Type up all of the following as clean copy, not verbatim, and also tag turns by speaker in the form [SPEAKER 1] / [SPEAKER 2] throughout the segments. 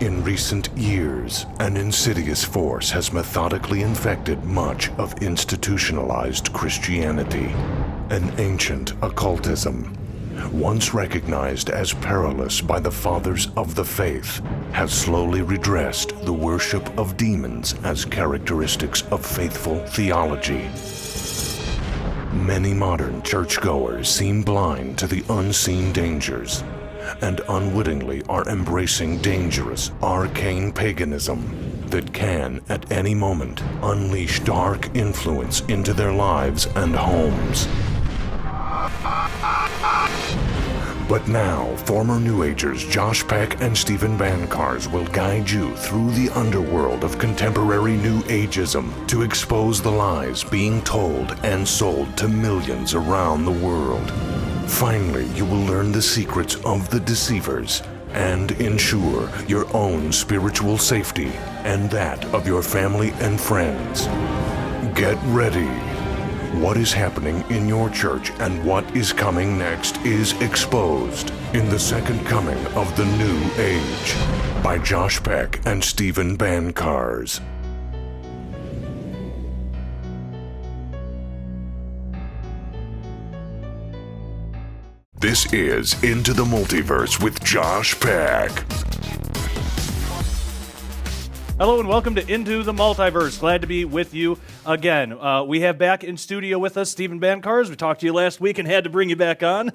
[SPEAKER 1] In recent years, an insidious force has methodically infected much of institutionalized Christianity. An ancient occultism, once recognized as perilous by the fathers of the faith, has slowly redressed the worship of demons as characteristics of faithful theology. Many modern churchgoers seem blind to the unseen dangers and unwittingly are embracing dangerous, arcane paganism that can, at any moment, unleash dark influence into their lives and homes. But now, former New Agers Josh Peck and Stephen Bancarz will guide you through the underworld of contemporary New Ageism to expose the lies being told and sold to millions around the world. Finally, you will learn the secrets of the deceivers and ensure your own spiritual safety and that of your family and friends. Get ready. What is happening in your church and what is coming next is exposed in the second coming of the New Age by Josh Peck and Stephen Bancarz. This is Into the Multiverse with Josh Peck.
[SPEAKER 2] Hello and welcome to Into the Multiverse. Glad to be with you again. We have back in studio with us Stephen Bancarz. We talked to you last week and had to bring you back on.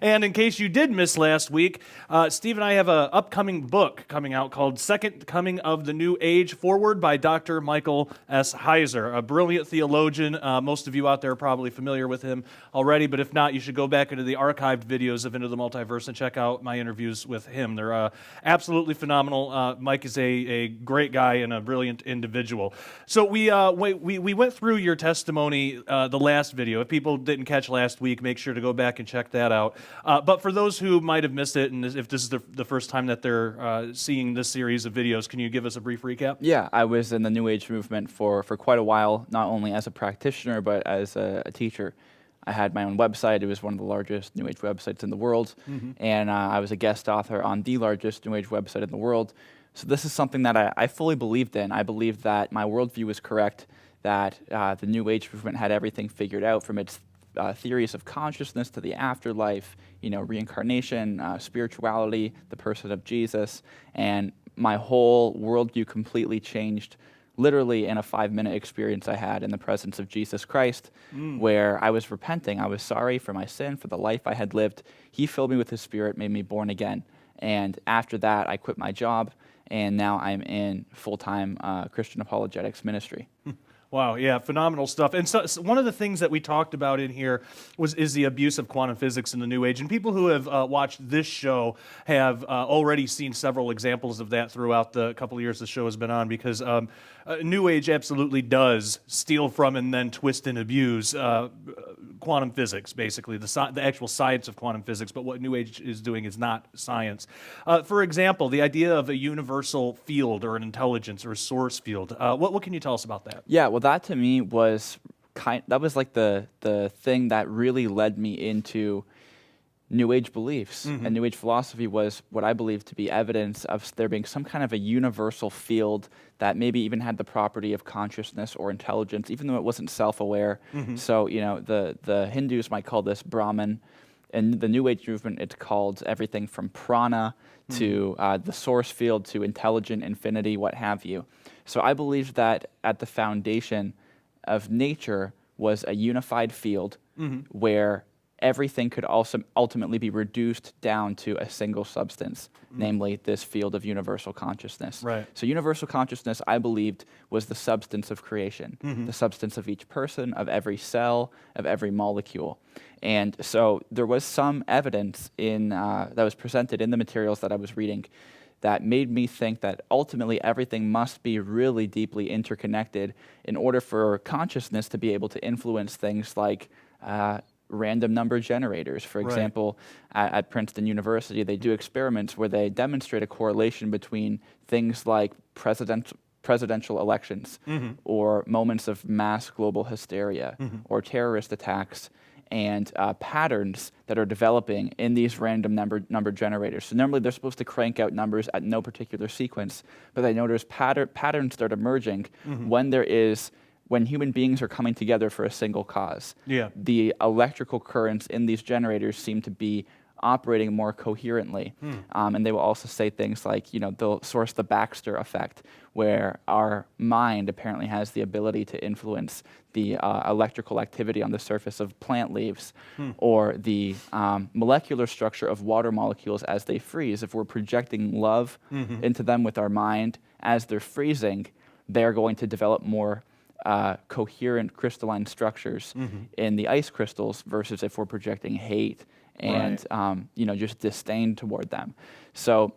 [SPEAKER 2] And in case you did miss last week, Steve and I have an upcoming book coming out called Second Coming of the New Age, forward by Dr. Michael S. Heiser, a brilliant theologian. Most of you out there are probably familiar with him already, but if not, you should go back into the archived videos of Into the Multiverse and check out my interviews with him. They're absolutely phenomenal. Mike is a great guy and a brilliant individual. So we went through your testimony the last video. If people didn't catch last week, make sure to go back and check that out. But for those who might have missed it, and if this is the first time that they're seeing this series of videos, can you give us a brief recap?
[SPEAKER 3] Yeah, I was in the New Age movement for quite a while, not only as a practitioner, but as a teacher. I had my own website. It was one of the largest New Age websites in the world. And I was a guest author on the largest New Age website in the world. So this is something that I fully believed in. I believed that my worldview was correct, that the New Age movement had everything figured out, from its theories of consciousness to the afterlife, reincarnation, spirituality, the person of Jesus. And my whole worldview completely changed literally in a 5-minute experience I had in the presence of Jesus Christ, where I was repenting. I was sorry for my sin, for the life I had lived. He filled me with His Spirit, made me born again. And after that, I quit my job, and now I'm in full-time Christian apologetics ministry.
[SPEAKER 2] Wow, yeah, phenomenal stuff. And so one of the things that we talked about in here is the abuse of quantum physics in the New Age. And people who have watched this show have already seen several examples of that throughout the couple of years the show has been on, because New Age absolutely does steal from and then twist and abuse quantum physics, basically, the actual science of quantum physics. But what New Age is doing is not science. For example, the idea of a universal field or an intelligence or a source field. What can you tell us about that?
[SPEAKER 3] Yeah, well, that to me was like the thing that really led me into New Age beliefs. And New Age philosophy was what I believe to be evidence of there being some kind of a universal field that maybe even had the property of consciousness or intelligence, even though it wasn't self-aware. So, the Hindus might call this Brahman. In the New Age movement, it's called everything from prana to the source field to intelligent infinity, what have you. So I believe that at the foundation of nature was a unified field where everything could also ultimately be reduced down to a single substance, namely this field of universal consciousness.
[SPEAKER 2] Right.
[SPEAKER 3] So universal consciousness, I believed, was the substance of creation, the substance of each person, of every cell, of every molecule. And so there was some evidence that was presented in the materials that I was reading that made me think that ultimately everything must be really deeply interconnected in order for consciousness to be able to influence things like random number generators. For example, at Princeton University, they do experiments where they demonstrate a correlation between things like presidential elections or moments of mass global hysteria or terrorist attacks and patterns that are developing in these random number generators. So normally they're supposed to crank out numbers at no particular sequence, but they notice patterns start emerging when human beings are coming together for a single cause.
[SPEAKER 2] Yeah.
[SPEAKER 3] The electrical currents in these generators seem to be operating more coherently. And they will also say things like, they'll source the Baxter effect, where our mind apparently has the ability to influence the electrical activity on the surface of plant leaves, or the molecular structure of water molecules as they freeze. If we're projecting love into them with our mind as they're freezing, they're going to develop more coherent crystalline structures in the ice crystals versus if we're projecting hate and just disdain toward them. So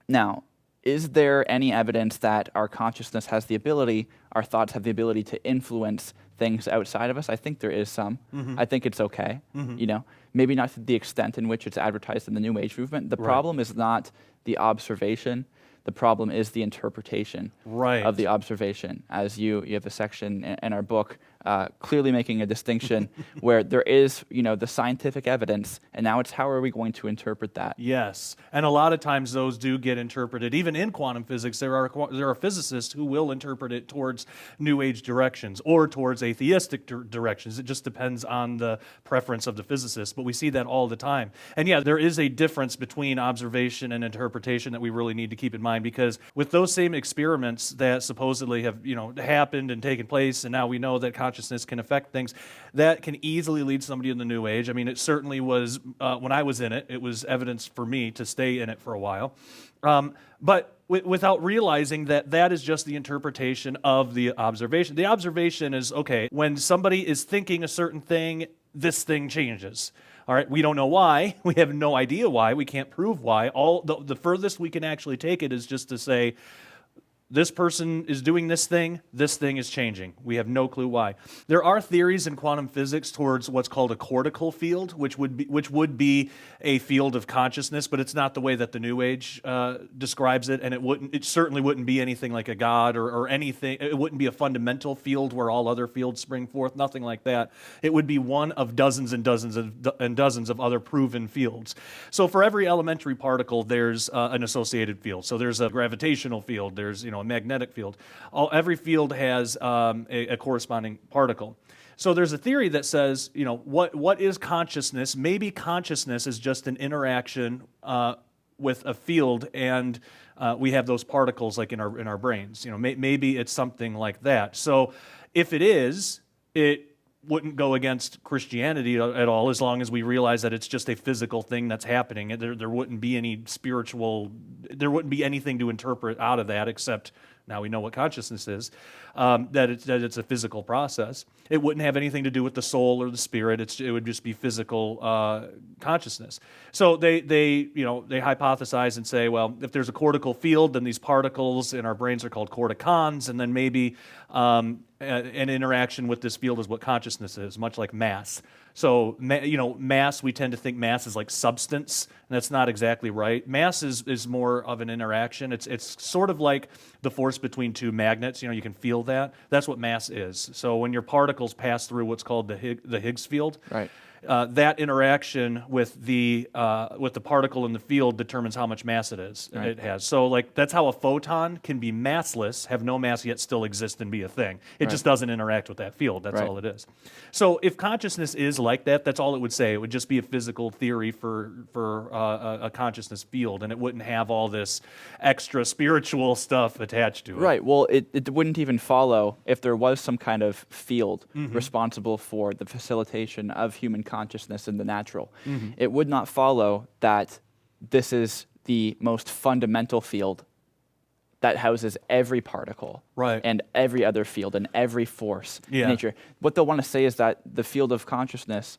[SPEAKER 3] now, is there any evidence that our consciousness has the ability, our thoughts have the ability to influence things outside of us? I think there is some. I think it's okay. Maybe not to the extent in which it's advertised in the New Age movement. The problem is not the observation. The problem is the interpretation of the observation. As you have a section in our book clearly making a distinction where there is, the scientific evidence, and now it's how are we going to interpret that?
[SPEAKER 2] Yes, and a lot of times those do get interpreted. Even in quantum physics, there are physicists who will interpret it towards New Age directions or towards atheistic directions. It just depends on the preference of the physicist, but we see that all the time. And yeah, there is a difference between observation and interpretation that we really need to keep in mind, because with those same experiments that supposedly have happened and taken place, and now we know that consciousness can affect things, that can easily lead somebody in the New Age. I mean, it certainly was, when I was in it, it was evidence for me to stay in it for a while. But without realizing that that is just the interpretation of the observation. The observation is, okay, when somebody is thinking a certain thing, this thing changes. All right, we don't know why. We have no idea why. We can't prove why. The furthest we can actually take it is just to say, this person is doing this thing is changing. We have no clue why. There are theories in quantum physics towards what's called a cortical field, which would be a field of consciousness, but it's not the way that the New Age describes it, and it certainly wouldn't be anything like a god or anything. It wouldn't be a fundamental field where all other fields spring forth, nothing like that. It would be one of dozens and dozens and dozens of other proven fields. So for every elementary particle, there's an associated field. So there's a gravitational field, there's a magnetic field. Every field has a corresponding particle. So there's a theory that says, what is consciousness? Maybe consciousness is just an interaction with a field, and we have those particles like in our brains. Maybe it's something like that. So if it is, it wouldn't go against Christianity at all, as long as we realize that it's just a physical thing that's happening. There wouldn't be any there wouldn't be anything to interpret out of that, except now we know what consciousness is, that it's a physical process. It wouldn't have anything to do with the soul or the spirit. It would just be physical consciousness. So they hypothesize and say, well, if there's a cortical field, then these particles in our brains are called corticons, and then maybe an interaction with this field is what consciousness is, much like mass. So, mass, we tend to think mass is like substance, and that's not exactly right. Mass is more of an interaction. It's sort of like the force between two magnets. You can feel that. That's what mass is. So when your particles pass through what's called the Higgs field,
[SPEAKER 3] right.
[SPEAKER 2] That interaction with the particle in the field determines how much mass it has. So that's how a photon can be massless, have no mass yet still exist and be a thing. It just doesn't interact with that field. That's all it is. So if consciousness is like that, that's all it would say. It would just be a physical theory for a consciousness field, and it wouldn't have all this extra spiritual stuff attached to it.
[SPEAKER 3] Right. Well, it wouldn't even follow if there was some kind of field responsible for the facilitation of human consciousness in the natural. It would not follow that this is the most fundamental field that houses every particle and every other field and every force in nature. What they'll want to say is that the field of consciousness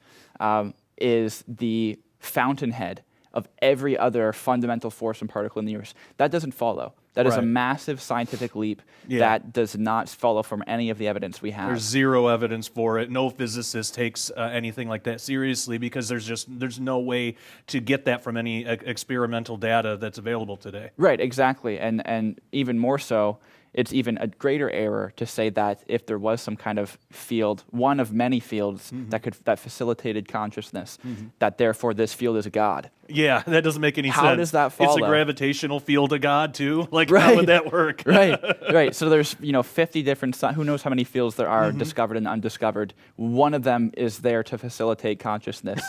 [SPEAKER 3] is the fountainhead of every other fundamental force and particle in the universe. That doesn't follow. That is a
[SPEAKER 2] Right.
[SPEAKER 3] massive scientific leap
[SPEAKER 2] Yeah.
[SPEAKER 3] that does not follow from any of the evidence we have.
[SPEAKER 2] There's zero evidence for it. No physicist takes anything like that seriously because there's no way to get that from any experimental data that's available today.
[SPEAKER 3] Right, exactly. And even more so, it's even a greater error to say that if there was some kind of field, one of many fields that facilitated consciousness, that therefore this field is God.
[SPEAKER 2] Yeah, that doesn't make any sense.
[SPEAKER 3] How does that
[SPEAKER 2] It's
[SPEAKER 3] follow?
[SPEAKER 2] a gravitational field of God too. Like,
[SPEAKER 3] Right.
[SPEAKER 2] how would that work?
[SPEAKER 3] Right. So there's 50 different. Who knows how many fields there are discovered and undiscovered. One of them is there to facilitate consciousness.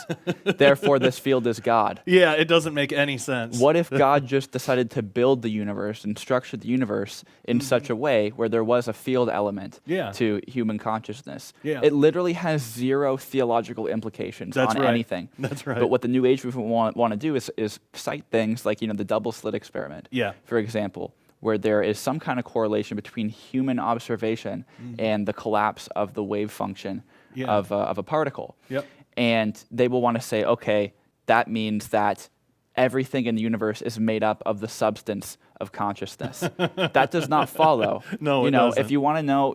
[SPEAKER 3] Therefore, this field is God.
[SPEAKER 2] Yeah, it doesn't make any sense.
[SPEAKER 3] What if God just decided to build the universe and structure the universe in such a way where there was a field element
[SPEAKER 2] Yeah.
[SPEAKER 3] to human consciousness?
[SPEAKER 2] Yeah.
[SPEAKER 3] It literally has zero theological implications
[SPEAKER 2] That's
[SPEAKER 3] on
[SPEAKER 2] right.
[SPEAKER 3] anything.
[SPEAKER 2] That's right.
[SPEAKER 3] But what the New Age movement want to do is cite things like the double slit experiment,
[SPEAKER 2] Yeah.
[SPEAKER 3] for example, where there is some kind of correlation between human observation and the collapse of the wave function
[SPEAKER 2] Yeah.
[SPEAKER 3] of a particle.
[SPEAKER 2] Yep.
[SPEAKER 3] And they will want to say, okay, that means that everything in the universe is made up of the substance of consciousness. That does not follow.
[SPEAKER 2] No, it doesn't.
[SPEAKER 3] If you want to know,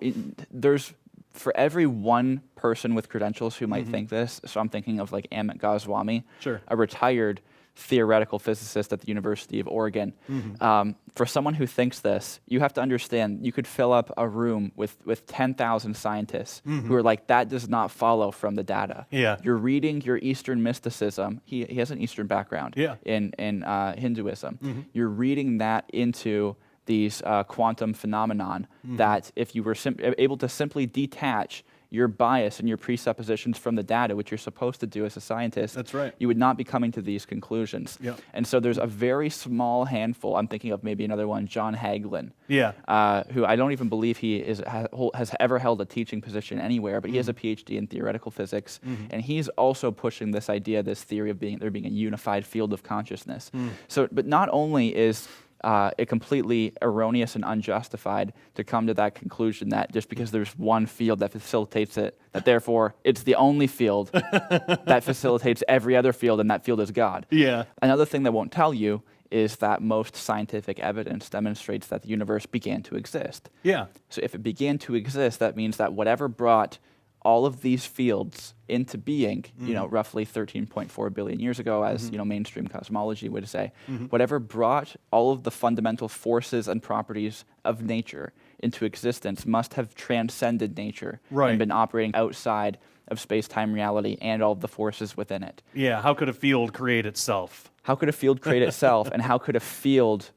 [SPEAKER 3] there's for every one person with credentials who might think this. So I'm thinking of like Amit Goswami,
[SPEAKER 2] Sure.
[SPEAKER 3] a retired theoretical physicist at the University of Oregon. For someone who thinks this, you have to understand you could fill up a room with 10,000 scientists who are like, that does not follow from the data.
[SPEAKER 2] Yeah.
[SPEAKER 3] You're reading your Eastern mysticism. He has an Eastern background
[SPEAKER 2] Yeah.
[SPEAKER 3] in Hinduism. You're reading that into these quantum phenomenon that if you were able to simply detach your bias and your presuppositions from the data, which you're supposed to do as a scientist,
[SPEAKER 2] That's right.
[SPEAKER 3] you would not be coming to these conclusions.
[SPEAKER 2] Yep.
[SPEAKER 3] And so there's a very small handful, I'm thinking of maybe another one, John Hagelin,
[SPEAKER 2] Yeah.
[SPEAKER 3] who I don't even believe he has ever held a teaching position anywhere, but he has a PhD in theoretical physics, and he's also pushing this idea, this theory of there being a unified field of consciousness. So, but not only is it completely erroneous and unjustified to come to that conclusion that just because there's one field that facilitates it, that therefore it's the only field that facilitates every other field, and that field is God.
[SPEAKER 2] Yeah.
[SPEAKER 3] Another thing they won't tell you is that most scientific evidence demonstrates that the universe began to exist.
[SPEAKER 2] Yeah.
[SPEAKER 3] So if it began to exist, that means that whatever brought all of these fields into being, roughly 13.4 billion years ago, as mainstream cosmology would say, whatever brought all of the fundamental forces and properties of nature into existence must have transcended nature
[SPEAKER 2] Right.
[SPEAKER 3] and been operating outside of space-time reality and all of the forces within it.
[SPEAKER 2] Yeah. How could a field create itself?
[SPEAKER 3] How could a field create itself, and how could a field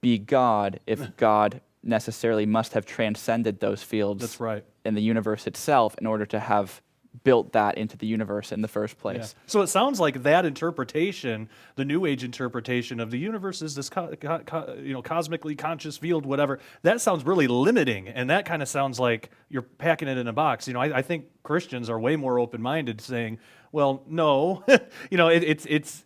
[SPEAKER 3] be God if God necessarily must have transcended those fields
[SPEAKER 2] That's right.
[SPEAKER 3] in the universe itself in order to have built that into the universe in the first
[SPEAKER 2] Yeah.
[SPEAKER 3] place?
[SPEAKER 2] So it sounds like that interpretation, the New Age interpretation of the universe is this cosmically conscious field, whatever. That sounds really limiting, and that kind of sounds like you're packing it in a box. I think Christians are way more open-minded, saying, "Well, no, it's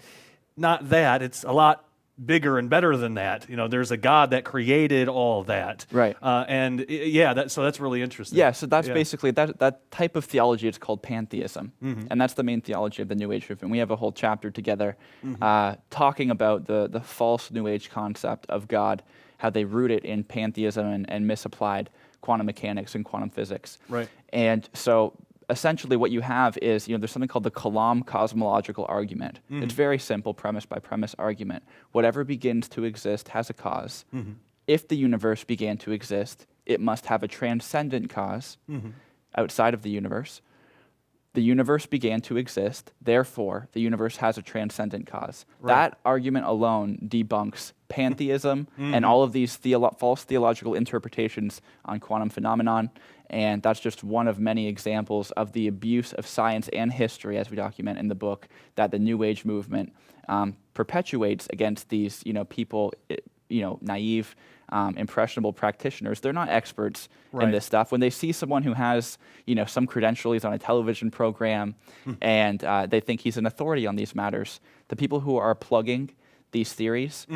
[SPEAKER 2] not that. It's a lot bigger and better than that. There's a God that created all that."
[SPEAKER 3] Right.
[SPEAKER 2] So that's really interesting.
[SPEAKER 3] Yeah, so that's
[SPEAKER 2] Yeah.
[SPEAKER 3] basically that type of theology. It's called pantheism, and that's the main theology of the New Age movement. We have a whole chapter together talking about the false New Age concept of God, how they root it in pantheism and misapplied quantum mechanics and quantum physics.
[SPEAKER 2] Right.
[SPEAKER 3] And so essentially what you have is, there's something called the Kalam cosmological argument. It's very simple, premise by premise argument. Whatever begins to exist has a cause. If the universe began to exist, it must have a transcendent cause outside of the universe. The universe began to exist, therefore the universe has a transcendent cause.
[SPEAKER 2] Right.
[SPEAKER 3] That argument alone debunks pantheism and all of these false theological interpretations on quantum phenomenon, and that's just one of many examples of the abuse of science and history, as we document in the book, that the New Age movement perpetuates against these people, naive, impressionable practitioners. They're not experts in
[SPEAKER 2] Right.
[SPEAKER 3] this stuff. When they see someone who has, some credential, he's on a television program, and they think he's an authority on these matters, the people who are plugging these theories,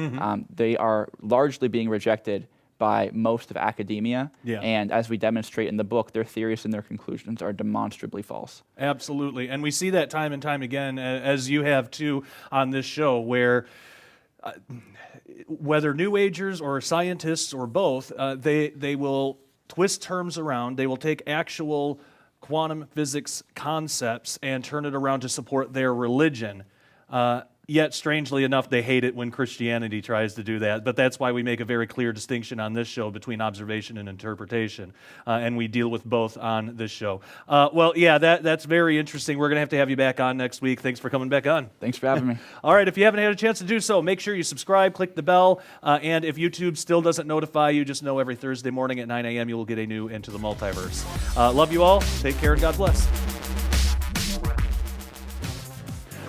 [SPEAKER 3] they are largely being rejected by most of academia.
[SPEAKER 2] Yeah.
[SPEAKER 3] And as we demonstrate in the book, their theories and their conclusions are demonstrably false.
[SPEAKER 2] Absolutely. And we see that time and time again, as you have too on this show, where whether New Agers or scientists or both, they will twist terms around. They will take actual quantum physics concepts and turn it around to support their religion. Yet, strangely enough, they hate it when Christianity tries to do that. But that's why we make a very clear distinction on this show between observation and interpretation. And we deal with both on this show. Well, yeah, that's very interesting. We're going to have you back on next week. Thanks for coming back on.
[SPEAKER 3] Thanks for having me.
[SPEAKER 2] All right, if you haven't had a chance to do so, make sure you subscribe, click the bell. And if YouTube still doesn't notify you, just know every Thursday morning at 9 a.m. you will get a new Into the Multiverse. Love you all. Take care and God bless.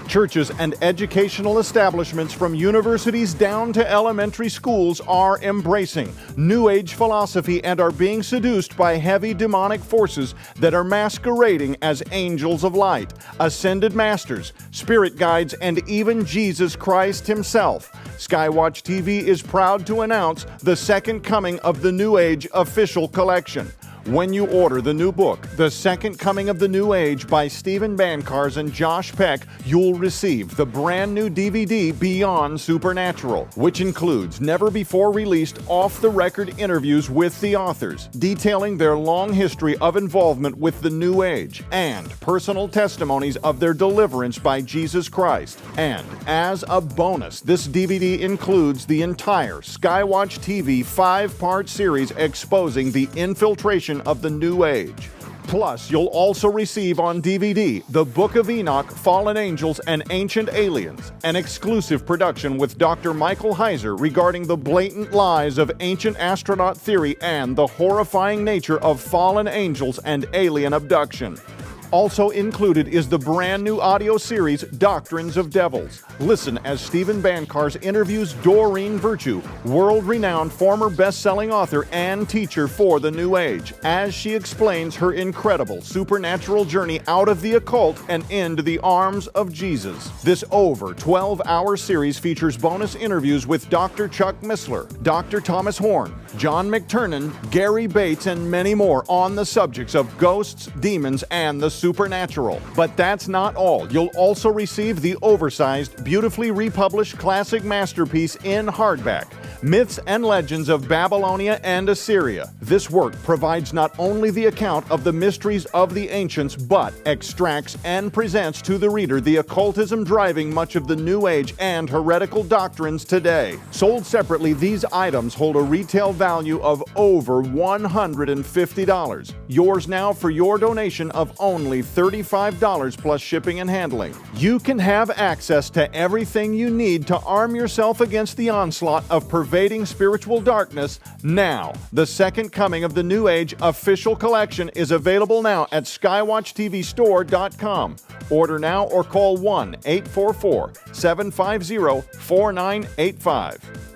[SPEAKER 4] Churches and educational establishments from universities down to elementary schools are embracing New Age philosophy and are being seduced by heavy demonic forces that are masquerading as angels of light, ascended masters, spirit guides, and even Jesus Christ himself. Skywatch TV is proud to announce the second coming of the New Age official collection. When you order the new book, The Second Coming of the New Age by Stephen Bancarz and Josh Peck, you'll receive the brand new DVD Beyond Supernatural, which includes never-before-released off-the-record interviews with the authors, detailing their long history of involvement with the New Age, and personal testimonies of their deliverance by Jesus Christ. And as a bonus, this DVD includes the entire Skywatch TV 5-part series exposing the infiltration of the New Age. Plus, you'll also receive on DVD The Book of Enoch, Fallen Angels, and Ancient Aliens, an exclusive production with Dr. Michael Heiser regarding the blatant lies of ancient astronaut theory and the horrifying nature of fallen angels and alien abduction. Also included is the brand new audio series Doctrines of Devils. Listen as Stephen Bancarz interviews Doreen Virtue, world-renowned former best-selling author and teacher for the New Age, as she explains her incredible supernatural journey out of the occult and into the arms of Jesus. This over 12-hour series features bonus interviews with Dr. Chuck Missler, Dr. Thomas Horn, John McTernan, Gary Bates, and many more on the subjects of ghosts, demons, and the supernatural. But that's not all. You'll also receive the oversized, beautifully republished classic masterpiece in hardback, Myths and Legends of Babylonia and Assyria. This work provides not only the account of the mysteries of the ancients, but extracts and presents to the reader the occultism driving much of the New Age and heretical doctrines today. Sold separately, these items hold a retail value of over $150. Yours now for your donation of only $35 plus shipping and handling. You can have access to everything you need to arm yourself against the onslaught of pervading spiritual darkness now. The Second Coming of the New Age official collection is available now at skywatchtvstore.com. Order now or call 1-844-750-4985.